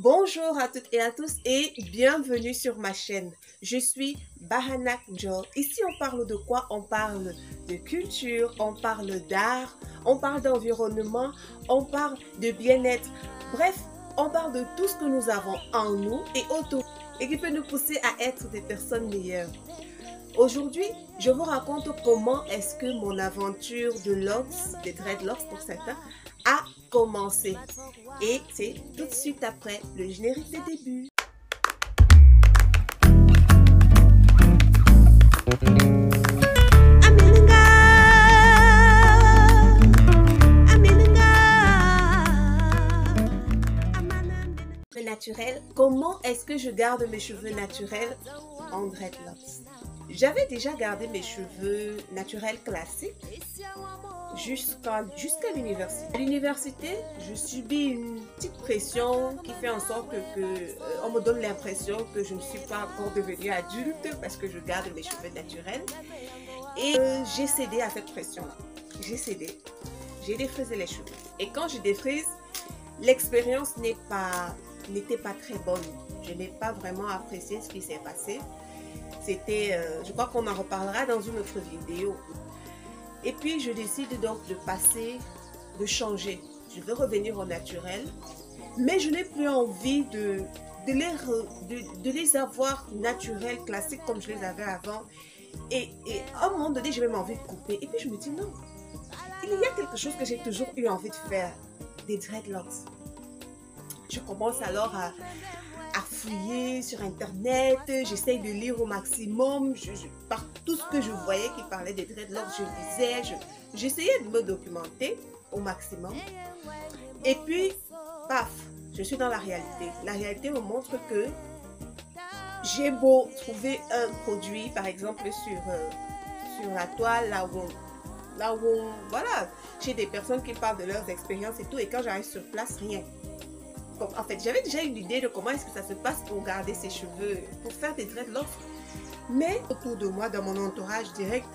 Bonjour à toutes et à tous et bienvenue sur ma chaîne. Je suis Bahanak Njor. Ici on parle de quoi? On parle de culture, on parle d'art, on parle d'environnement, on parle de bien-être. Bref, on parle de tout ce que nous avons en nous et autour et qui peut nous pousser à être des personnes meilleures. Aujourd'hui, je vous raconte comment est-ce que mon aventure de locks, des dreadlocks pour certains, a commencé. Et c'est tout de suite après le générique de début. Naturel. Comment est-ce que je garde mes cheveux naturels en dreadlocks? J'avais déjà gardé mes cheveux naturels classiques jusqu'à l'université. À l'université, je subis une petite pression qui fait en sorte on me donne l'impression que je ne suis pas encore devenue adulte parce que je garde mes cheveux naturels. Et j'ai cédé à cette pression-là. J'ai cédé. J'ai défrisé les cheveux. Et quand je défrise, l'expérience n'était pas très bonne. Je n'ai pas vraiment apprécié ce qui s'est passé. C'était, je crois qu'on en reparlera dans une autre vidéo. Et puis je décide donc de changer. Je veux revenir au naturel, mais je n'ai plus envie de les avoir naturels, classiques comme je les avais avant. Et à un moment donné, j'ai même envie de couper. Et puis je me dis non, il y a quelque chose que j'ai toujours eu envie de faire, des dreadlocks. Je commence alors à fouiller sur internet, j'essaye de lire au maximum, par tout ce que je voyais qui parlait des dreadlocks, je lisais, j'essayais de me documenter au maximum. Et puis, paf, je suis dans la réalité. La réalité me montre que j'ai beau trouver un produit, par exemple sur la toile, voilà, j'ai des personnes qui parlent de leurs expériences et tout, et quand j'arrive sur place, rien. Donc, en fait, j'avais déjà une idée de comment est-ce que ça se passe pour garder ses cheveux, pour faire des dreadlocks. Mais autour de moi, dans mon entourage direct,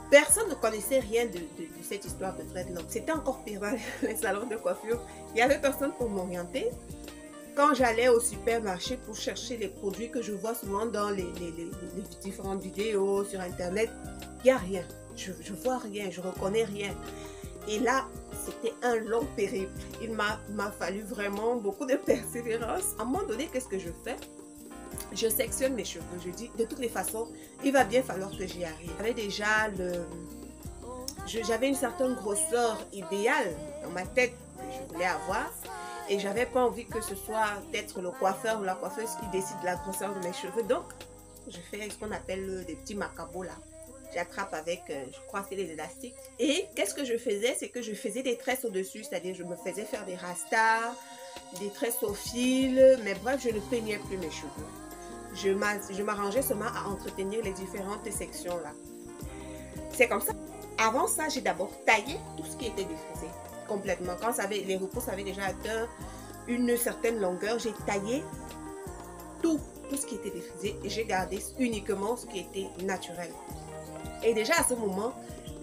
personne ne connaissait rien de cette histoire de dreadlocks. C'était encore pire dans les salons de coiffure. Il n'y avait personne pour m'orienter. Quand j'allais au supermarché pour chercher les produits que je vois souvent dans les différentes vidéos sur Internet, il n'y a rien. Je vois rien, je reconnais rien. Et là, c'était un long périple. Il m'a fallu vraiment beaucoup de persévérance. À un moment donné, qu'est-ce que je fais? Je sectionne mes cheveux. Je dis, de toutes les façons, il va bien falloir que j'y arrive. J'avais une certaine grosseur idéale dans ma tête que je voulais avoir. Et j'avais pas envie que ce soit peut-être le coiffeur ou la coiffeuse qui décide de la grosseur de mes cheveux. Donc, je fais ce qu'on appelle des petits macabos là. J'attrape avec, je crois, c'est les élastiques. Et qu'est-ce que je faisais? C'est que je faisais des tresses au-dessus, c'est-à-dire je me faisais faire des rastas, des tresses au fil, mais bref, je ne peignais plus mes cheveux. Je m'arrangeais seulement à entretenir les différentes sections là. C'est comme ça. Avant ça, j'ai d'abord taillé tout ce qui était défrisé complètement. Quand les repousses avaient déjà atteint une certaine longueur, j'ai taillé tout ce qui était défrisé et j'ai gardé uniquement ce qui était naturel. Et déjà à ce moment,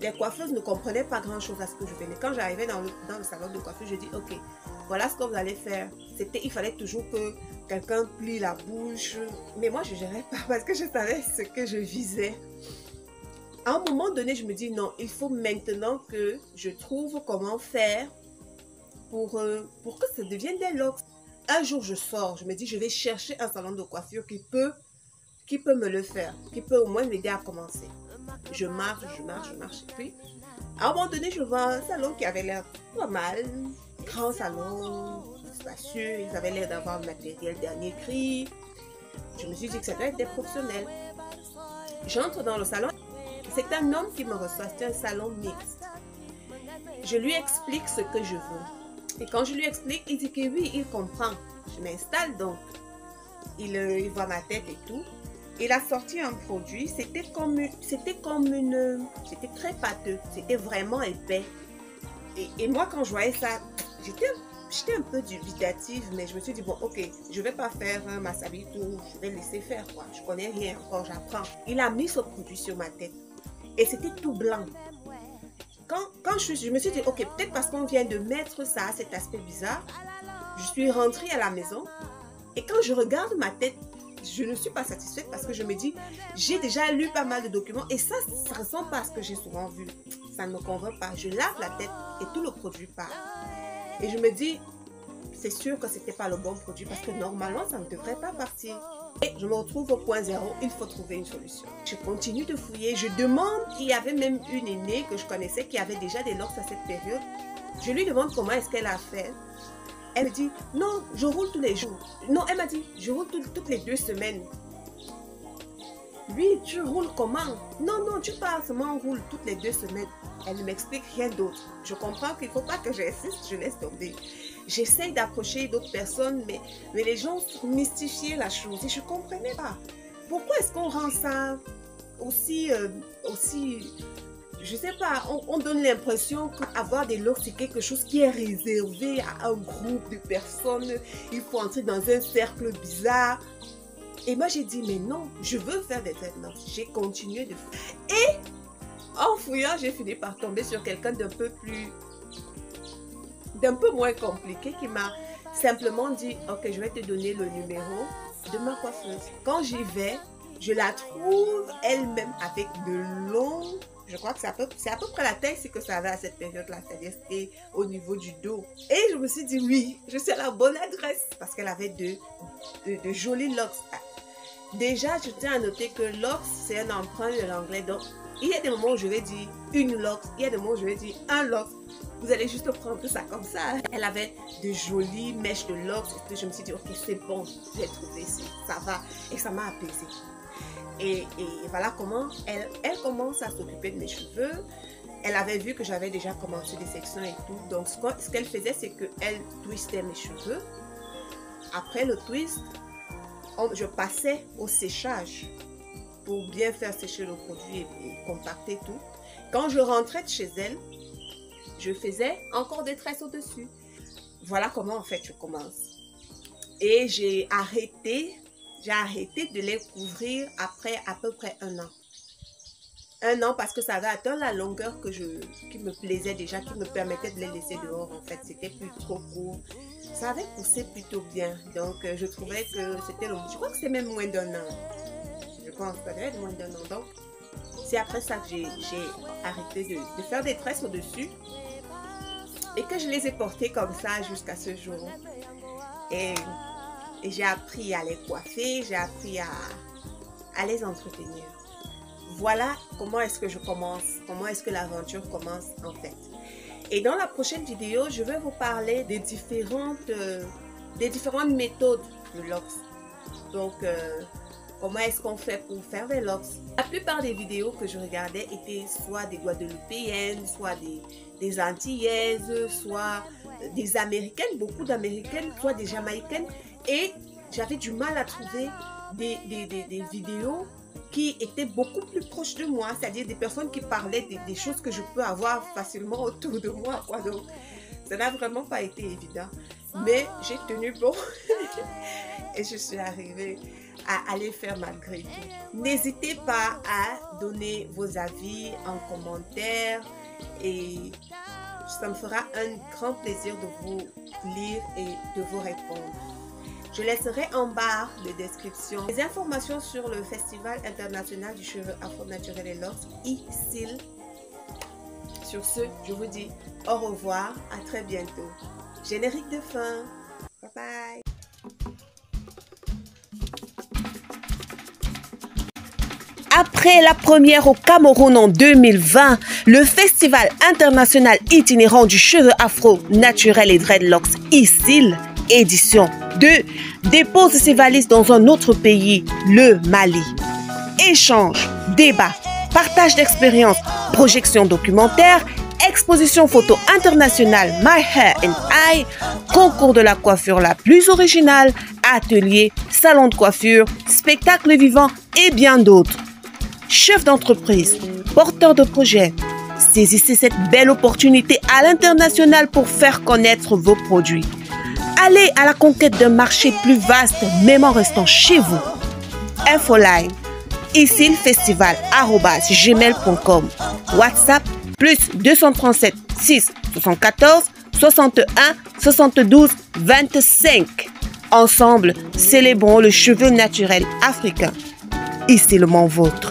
les coiffeuses ne comprenaient pas grand-chose à ce que je faisais. Quand j'arrivais dans le salon de coiffure, je dis ok, voilà ce que vous allez faire. Il fallait toujours que quelqu'un plie la bouche. Mais moi, je ne gérais pas parce que je savais ce que je visais. À un moment donné, je me dis non, il faut maintenant que je trouve comment faire pour que ça devienne des locks. Un jour, je sors, je me dis je vais chercher un salon de coiffure qui peut me le faire, qui peut au moins m'aider à commencer. Je marche. Et puis, à un moment donné, je vois un salon qui avait l'air pas mal. Grand salon, spacieux. Ils avaient l'air d'avoir le matériel dernier cri. Je me suis dit que ça doit être des professionnels. J'entre dans le salon. C'est un homme qui me reçoit. C'est un salon mixte. Je lui explique ce que je veux. Et quand je lui explique, il dit que oui, il comprend. Je m'installe donc. Il voit ma tête et tout. Il a sorti un produit, c'était très pâteux, c'était vraiment épais. Et moi, quand je voyais ça, j'étais un peu dubitative, mais je me suis dit, bon, ok, je vais pas faire un massabito, je vais laisser faire, quoi. Je connais rien encore, j'apprends. Il a mis ce produit sur ma tête et c'était tout blanc. Quand je me suis dit, ok, peut-être parce qu'on vient de mettre ça, cet aspect bizarre, je suis rentrée à la maison. Et quand je regarde ma tête, je ne suis pas satisfaite parce que je me dis, j'ai déjà lu pas mal de documents et ça ne ressemble pas à ce que j'ai souvent vu. Ça ne me convainc pas. Je lave la tête et tout le produit part. Et je me dis, c'est sûr que ce n'était pas le bon produit parce que normalement, ça ne devrait pas partir. Et je me retrouve au point zéro, il faut trouver une solution. Je continue de fouiller, je demande, il y avait même une aînée que je connaissais qui avait déjà des locks à cette période. Je lui demande comment est-ce qu'elle a fait. Elle me dit, non, je roule tous les jours. Non, elle m'a dit, je roule toutes les 2 semaines. Lui, tu roules comment? Non, non, tu parles seulement, on roule toutes les 2 semaines. Elle ne m'explique rien d'autre. Je comprends qu'il ne faut pas que j'insiste, je laisse tomber. J'essaye d'approcher d'autres personnes, mais les gens mystifiaient la chose et je ne comprenais pas. Pourquoi est-ce qu'on rend ça aussi je sais pas, on donne l'impression qu'avoir des locks, c'est quelque chose qui est réservé à un groupe de personnes. Il faut entrer dans un cercle bizarre. Et moi, j'ai dit, mais non, je veux faire des traitements. J'ai continué de faire. Et en fouillant, j'ai fini par tomber sur quelqu'un d'un peu moins compliqué qui m'a simplement dit, ok, je vais te donner le numéro de ma coiffeuse. Quand j'y vais, je la trouve elle-même avec de longs... Je crois que c'est à peu près la taille que ça avait à cette période-là, c'est-à-dire c'était au niveau du dos. Et je me suis dit, oui, je suis à la bonne adresse parce qu'elle avait de jolis locks. Déjà, je tiens à noter que locks, c'est un emprunt de l'anglais. Donc, il y a des moments où je vais dire une locks, il y a des moments où je vais dire un locks. Vous allez juste prendre ça comme ça. Elle avait de jolies mèches de locks. Et je me suis dit, ok, c'est bon, j'ai trouvé ici, ça va. Et ça m'a apaisé. Et voilà comment elle commence à s'occuper de mes cheveux. Elle avait vu que j'avais déjà commencé des sections et tout. Donc, ce qu'elle faisait, c'est qu'elle twistait mes cheveux. Après le twist, je passais au séchage pour bien faire sécher le produit et compacter tout. Quand je rentrais de chez elle, je faisais encore des tresses au-dessus. Voilà comment, en fait, je commence. Et j'ai arrêté de les couvrir après à peu près 1 an. 1 an parce que ça avait atteint la longueur qui me plaisait déjà, qui me permettait de les laisser dehors en fait. C'était plus trop court. Ça avait poussé plutôt bien. Donc je trouvais que c'était long. Je crois que c'est même moins d'1 an. Je pense que ça devait être moins d'1 an. Donc c'est après ça que j'ai arrêté de faire des tresses au-dessus. Et que je les ai portées comme ça jusqu'à ce jour. Et j'ai appris à les coiffer, j'ai appris à les entretenir. Voilà comment est-ce que je commence, comment est-ce que l'aventure commence en fait. Et dans la prochaine vidéo, je vais vous parler des différentes méthodes de locks. Donc, comment est-ce qu'on fait pour faire des locks. La plupart des vidéos que je regardais étaient soit des Guadeloupéennes, soit des Antillaises, soit des Américaines, beaucoup d'Américaines, soit des Jamaïcaines. Et j'avais du mal à trouver des vidéos qui étaient beaucoup plus proches de moi, c'est-à-dire des personnes qui parlaient des choses que je peux avoir facilement autour de moi, quoi. Donc, ça n'a vraiment pas été évident. Mais j'ai tenu bon et je suis arrivée à les faire malgré tout. N'hésitez pas à donner vos avis en commentaire et ça me fera un grand plaisir de vous lire et de vous répondre. Je laisserai en barre de description les informations sur le Festival international du cheveu afro naturel et locks, ISIL. Sur ce, je vous dis au revoir, à très bientôt. Générique de fin. Bye bye. Après la première au Cameroun en 2020, le Festival international itinérant du cheveu afro naturel et dreadlocks ISIL édition 2 dépose ses valises dans un autre pays, le Mali. Échange, débat, partage d'expériences, projection documentaire, exposition photo internationale My Hair and I, concours de la coiffure la plus originale, atelier, salon de coiffure, spectacle vivant et bien d'autres. Chef d'entreprise, porteur de projet, saisissez cette belle opportunité à l'international pour faire connaître vos produits. Allez à la conquête d'un marché plus vaste, même en restant chez vous. Infoline, isilfestival@gmail.com. WhatsApp, plus 237 6 74 61 72 25. Ensemble, célébrons le cheveu naturel africain. Et c'est le vôtre.